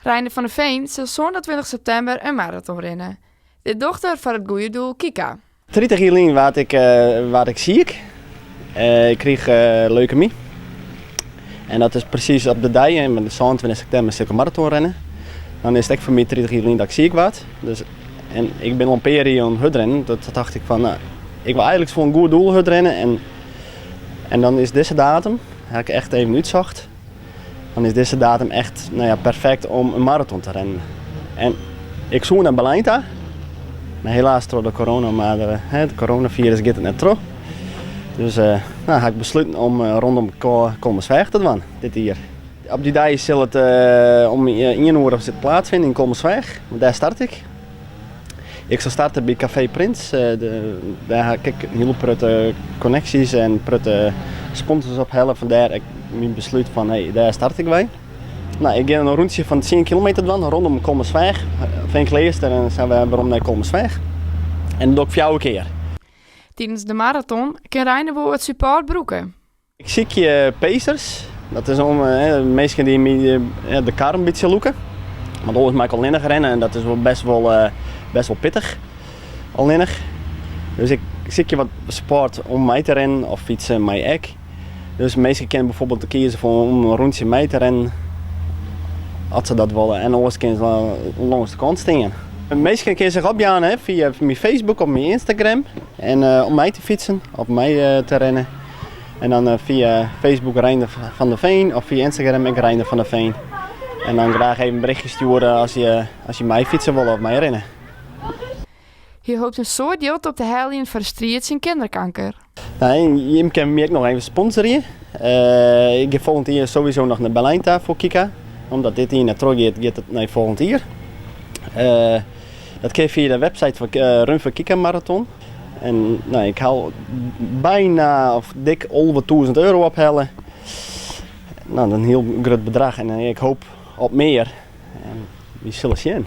Reiner van der Veen zal zondag 20 september een marathon rennen. De dochter van het goede doel Kika. 30 jaar geleden was ik ziek. Ik kreeg leukemie. En dat is precies op de dag, en de 22 september zal ik een marathon rennen. Dan is het echt voor mij 30 jaar geleden dat ik ziek was. Dus, en ik ben al een paar jaar aan het rennen. Dat dacht ik van, ik wil eigenlijk voor een goed doel rennen. En dan is deze datum, heb ik echt even uitzocht. Dan is deze datum echt perfect om een marathon te rennen. En ik zoek naar Berlijn. Maar helaas door de corona, maar de coronavirus gaat het net terug. Dus heb ik besloten om rondom Kommersweg te doen dit jaar. Op die dag zal het om 1 uur plaatsvinden in Kommersweg. Daar start ik. Ik zal starten bij Café Prins. Daar heb ik heel veel connecties en sponsors op helpen. Vandaar ik mijn besluit van daar start ik bij. Ik ga een rondje van 10 kilometer doen rondom Kommersweg. Van Kleester en zijn we rond naar Kommersweg. En dat doe ik 4 keer. Tijdens de marathon kan Reiner wel het support broeken. Ik zie je pacers. Dat is om mensen die de kar een beetje loeken. Maar dat is ik alleen rennen en dat is wel best wel pittig. Alleen. Dus ik zie je wat support om mij te rennen of fietsen mij ek. Dus mensen kunnen bijvoorbeeld kiezen voor om een rondje mee te rennen. Als ze dat willen. En anders kunnen ze langs de kant staan. Mensen kunnen zich opjagen via mijn Facebook of mijn Instagram. En om mij te fietsen, op mij te rennen. En dan via Facebook Reiner van der Veen of via Instagram ik Reiner van der Veen. En dan graag even een berichtje sturen als je mij fietsen wil of mij rennen. Je hoopt een soort deel op de helling voor de strijd in kinderkanker. Je kan me ook nog even sponsoren. Ik ga volgend jaar sowieso nog naar Berlijn voor Kika. Omdat dit hier naar terug gaat het naar volgend jaar. Dat kan je via de website van Run for Kika Marathon. En ik haal bijna of dik over €1000 ophalen. Dat is een heel groot bedrag en ik hoop op meer. En we zullen zien.